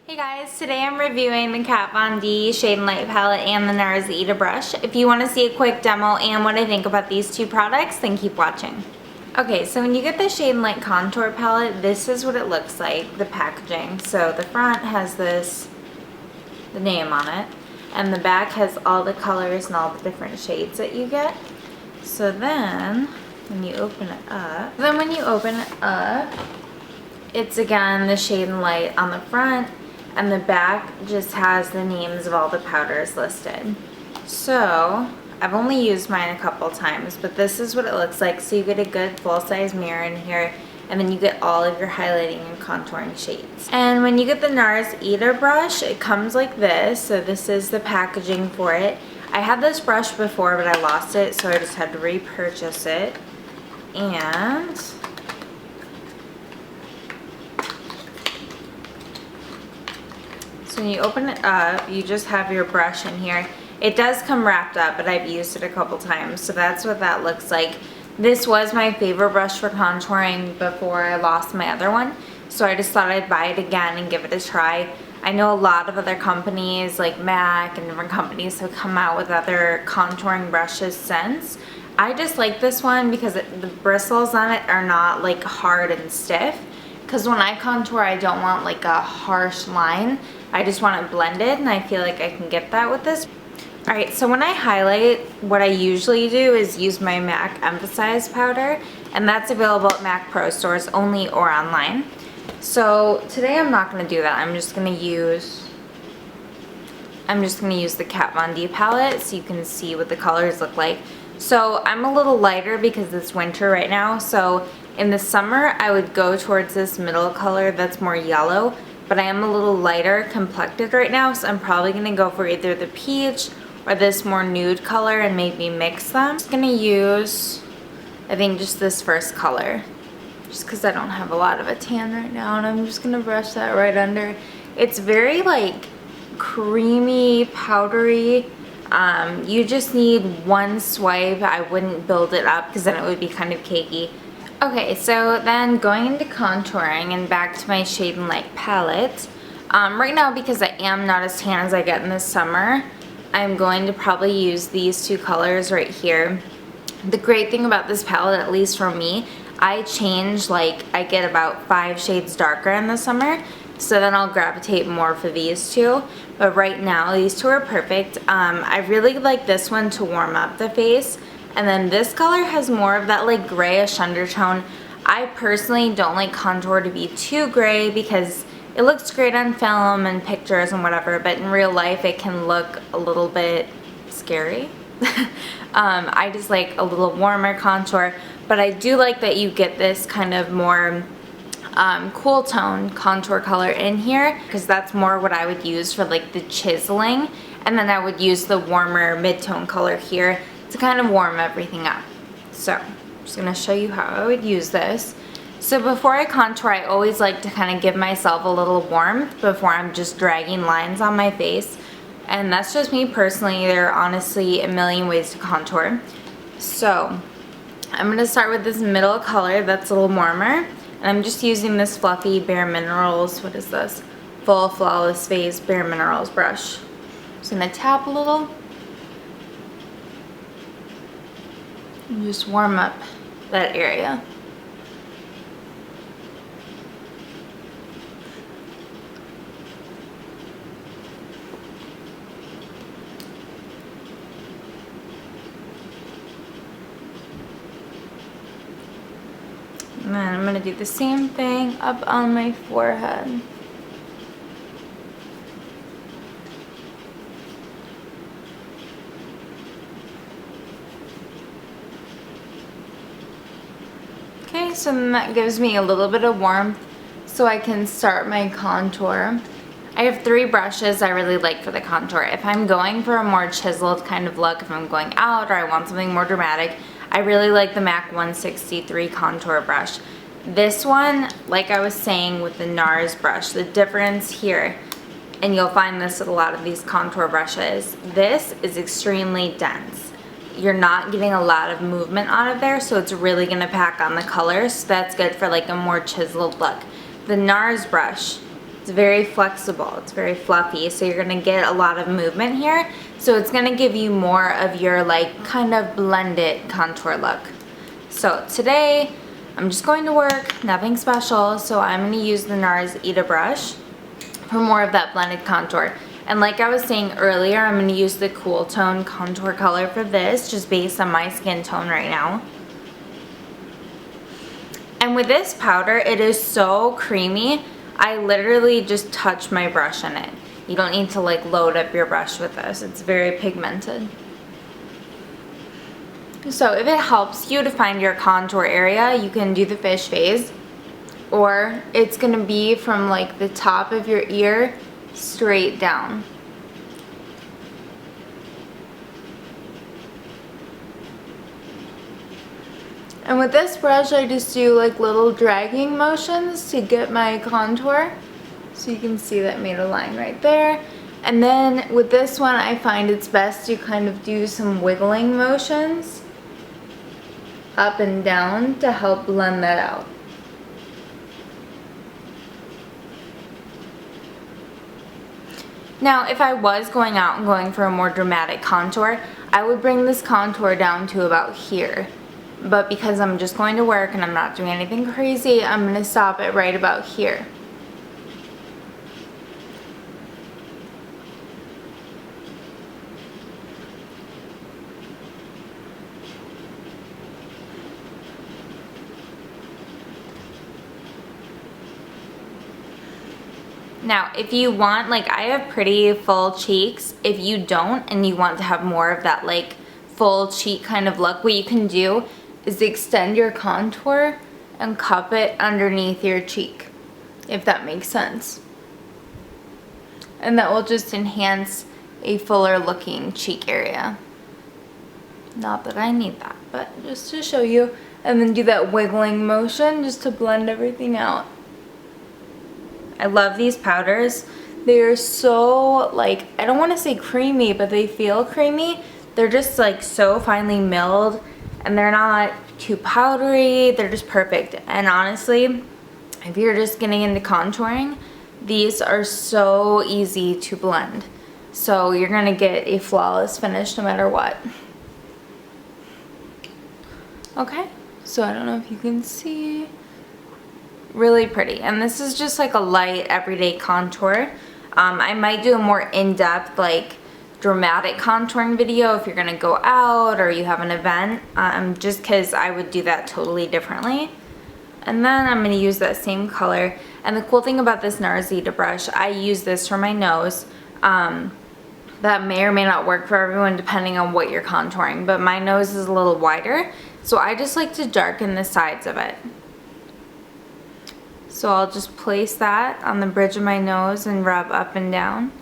Hey guys, today I'm reviewing the Kat Von D Shade and Light palette and the Nars Ita brush. If you want to see a quick demo and what I think about these two products, then keep watching. Okay, so when you get the Shade and Light contour palette, this is what it looks like, the packaging. So the front has the name on it, and the back has all the colors and all the different shades that you get. So then, when you open it up, it's again the Shade and Light on the front, and the back just has the names of all the powders listed. So I've only used mine a couple times, but this is what it looks like. So you get a good full-size mirror in here, and then you get all of your highlighting and contouring shades. And when you get the Nars Ita brush, it comes like this. So this is the packaging for it. I had this brush before, but I lost it, so I just had to repurchase it. And so when you open it up, you just have your brush in here. It does come wrapped up, but I've used it a couple times, so that's what that looks like. This was my favorite brush for contouring before I lost my other one, so I just thought I'd buy it again and give it a try. I know a lot of other companies like MAC and different companies have come out with other contouring brushes since. I just like this one because the bristles on it are not like hard and stiff. Because when I contour, I don't want like a harsh line. I just want it blended, and I feel like I can get that with this. Alright, so when I highlight, what I usually do is use my MAC Emphasize powder, and that's available at MAC Pro stores only or online. So today I'm not going to do that. I'm just going to use the Kat Von D palette so you can see what the colors look like. So I'm a little lighter because it's winter right now, so in the summer I would go towards this middle color that's more yellow, but I am a little lighter complected right now, so I'm probably going to go for either the peach or this more nude color and maybe mix them. I'm just going to use, I think, just this first color, just because I don't have a lot of a tan right now, and I'm just going to brush that right under. It's very like creamy, powdery. You just need one swipe. I wouldn't build it up because then it would be kind of cakey. Okay, so then going into contouring and back to my Shade and Light palette. Right now, because I am not as tan as I get in the summer, I'm going to probably use these two colors right here. The great thing about this palette, at least for me, I change, like, I get about 5 shades darker in the summer, so then I'll gravitate more for these two. But right now, these two are perfect. I really like this one to warm up the face. And then this color has more of that like grayish undertone. I personally don't like contour to be too gray because it looks great on film and pictures and whatever, but in real life it can look a little bit scary. I just like a little warmer contour, but I do like that you get this kind of more cool tone contour color in here, because that's more what I would use for like the chiseling, and then I would use the warmer mid-tone color here to kind of warm everything up. So I'm just going to show you how I would use this. So before I contour, I always like to kind of give myself a little warmth before I'm just dragging lines on my face. And that's just me personally. There are honestly a million ways to contour. So I'm going to start with this middle color that's a little warmer. And I'm just using this fluffy Bare Minerals, what is this? Full Flawless Face Bare Minerals brush. Just going to tap a little. And just warm up that area. And then I'm going to do the same thing up on my forehead. Okay, so then that gives me a little bit of warmth so I can start my contour. I have 3 brushes I really like for the contour. If I'm going for a more chiseled kind of look, if I'm going out or I want something more dramatic, I really like the MAC 163 contour brush. This one, like I was saying with the Nars brush, the difference here, and you'll find this with a lot of these contour brushes, this is extremely dense. You're not getting a lot of movement out of there, so it's really going to pack on the colors. So that's good for like a more chiseled look. The Nars brush It's very flexible, it's very fluffy, so you're gonna get a lot of movement here. So it's gonna give you more of your like kind of blended contour look. So today, I'm just going to work, nothing special, so I'm gonna use the Nars Ita brush for more of that blended contour. And like I was saying earlier, I'm gonna use the cool tone contour color for this, just based on my skin tone right now. And with this powder, it is so creamy. I literally just touch my brush in it. You don't need to like load up your brush with this. It's very pigmented. So if it helps you to find your contour area, you can do the fish face, or it's gonna be from like the top of your ear straight down. And with this brush, I just do like little dragging motions to get my contour. So you can see that made a line right there. And then with this one, I find it's best to kind of do some wiggling motions up and down to help blend that out. Now, if I was going out and going for a more dramatic contour, I would bring this contour down to about here. But because I'm just going to work and I'm not doing anything crazy, I'm going to stop it right about here. Now, if you want, like I have pretty full cheeks. If you don't and you want to have more of that like full cheek kind of look, what you can do is extend your contour and cup it underneath your cheek, if that makes sense. And that will just enhance a fuller looking cheek area. Not that I need that, but just to show you. And then do that wiggling motion just to blend everything out. I love these powders. They are so like, I don't want to say creamy, but they feel creamy. They're just like so finely milled, and they're not too powdery. They're just perfect. And honestly, if you're just getting into contouring, these are so easy to blend. So you're gonna get a flawless finish no matter what. Okay, so I don't know if you can see. Really pretty. And this is just like a light everyday contour. I might do a more in-depth like dramatic contouring video if you're gonna go out or you have an event, just because I would do that totally differently. And then I'm gonna use that same color. And the cool thing about this Nars Ita brush, I use this for my nose. That may or may not work for everyone depending on what you're contouring, but my nose is a little wider, so I just like to darken the sides of it. So I'll just place that on the bridge of my nose and rub up and down,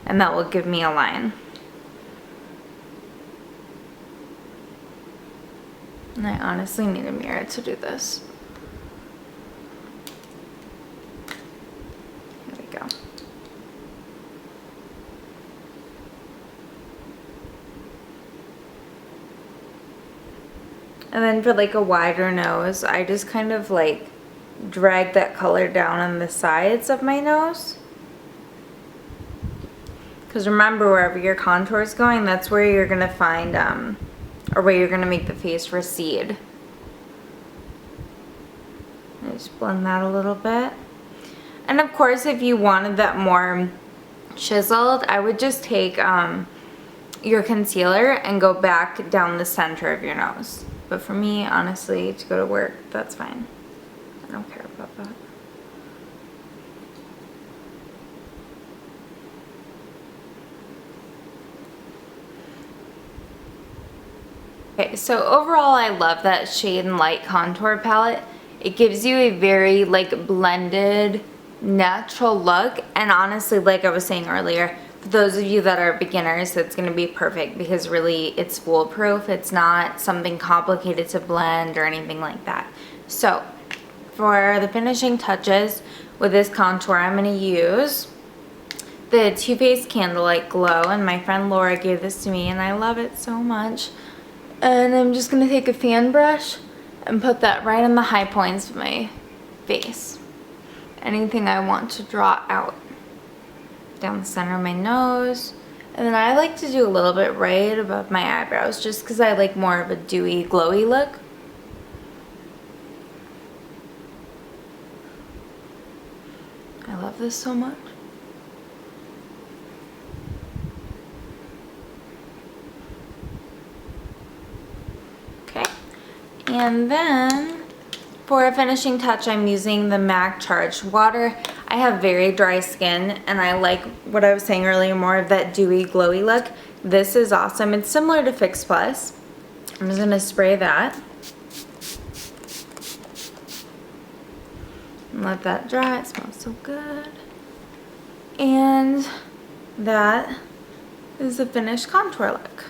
and that will give me a line. And I honestly need a mirror to do this. Here we go. And then for like a wider nose, I just kind of like drag that color down on the sides of my nose. Because remember, wherever your contour is going, that's where you're going to find, or where you're going to make the face recede. I just blend that a little bit. And of course, if you wanted that more chiseled, I would just take your concealer and go back down the center of your nose. But for me, honestly, to go to work, that's fine. I don't care about that. Okay, so overall I love that Shade and Light contour palette. It gives you a very like blended, natural look, and honestly, like I was saying earlier, for those of you that are beginners, it's going to be perfect because really it's foolproof. It's not something complicated to blend or anything like that. So for the finishing touches with this contour, I'm going to use the Too Faced Candlelight Glow, and my friend Laura gave this to me and I love it so much. And I'm just going to take a fan brush and put that right on the high points of my face. anything I want to draw out. Down the center of my nose. And then I like to do a little bit right above my eyebrows just because I like more of a dewy, glowy look. I love this so much. Okay. And then for a finishing touch, I'm using the MAC Charged Water. I have very dry skin and I like what I was saying earlier, more of that dewy, glowy look. This is awesome. It's similar to Fix Plus. I'm just gonna spray that. And let that dry. It smells so good. And that is the finished contour look.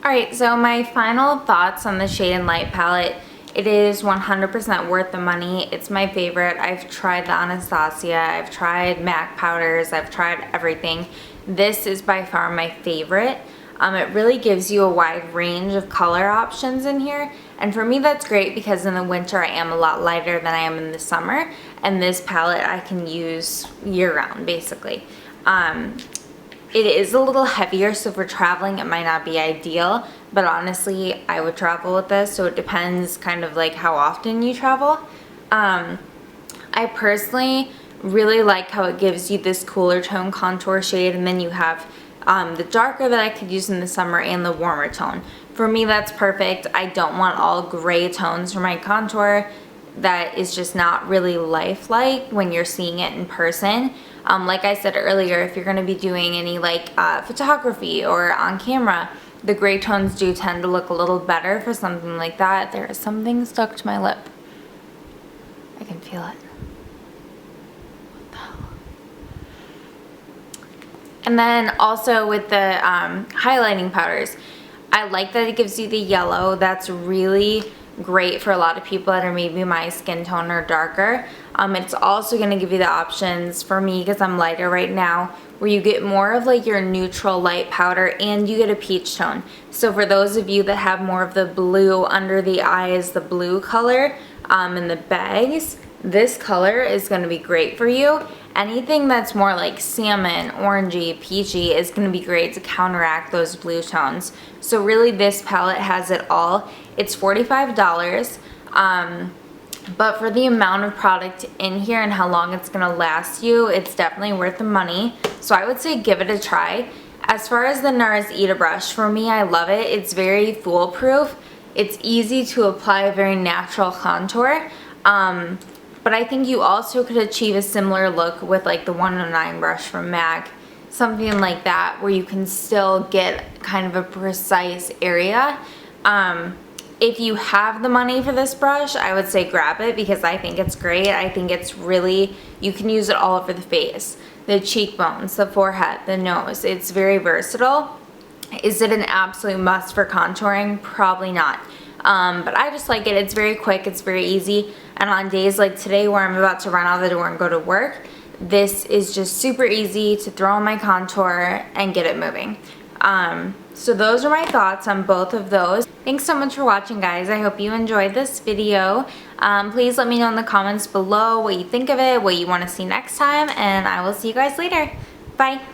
Alright, so my final thoughts on the Shade and Light palette. It is 100% worth the money. It's my favorite. I've tried the Anastasia, I've tried MAC powders, I've tried everything. This is by far my favorite. It really gives you a wide range of color options in here. And for me that's great because in the winter I am a lot lighter than I am in the summer. And this palette I can use year round basically. It is a little heavier, so for traveling it might not be ideal, but honestly I would travel with this, so it depends kind of like how often you travel. I personally really like how it gives you this cooler tone contour shade, and then you have the darker that I could use in the summer and the warmer tone. For me that's perfect. I don't want all gray tones for my contour. That is just not really lifelike when you're seeing it in person. Like I said earlier, if you're going to be doing any like photography or on camera, the gray tones do tend to look a little better for something like that. There is something stuck to my lip. I can feel it. What the hell? And then also with the highlighting powders, I like that it gives you the yellow. That's really great for a lot of people that are maybe my skin tone or darker. It's also going to give you the options for me because I'm lighter right now, where you get more of like your neutral light powder and you get a peach tone. So for those of you that have more of the blue under the eyes, the blue color in the bags, this color is going to be great for you. Anything that's more like salmon, orangey, peachy is going to be great to counteract those blue tones. So really this palette has it all. It's $45, but for the amount of product in here and how long it's going to last you, it's definitely worth the money. So I would say give it a try. As far as the Nars Ita brush, for me I love it. It's very foolproof. It's easy to apply a very natural contour. But I think you also could achieve a similar look with like the 109 brush from MAC. Something like that where you can still get kind of a precise area. If you have the money for this brush, I would say grab it because I think it's great. I think it's really, you can use it all over the face. The cheekbones, the forehead, the nose. It's very versatile. Is it an absolute must for contouring? Probably not. But I just like it. It's very quick. It's very easy. And on days like today where I'm about to run out the door and go to work, this is just super easy to throw on my contour and get it moving. So those are my thoughts on both of those. Thanks so much for watching, guys. I hope you enjoyed this video. Please let me know in the comments below what you think of it, what you want to see next time, and I will see you guys later. Bye.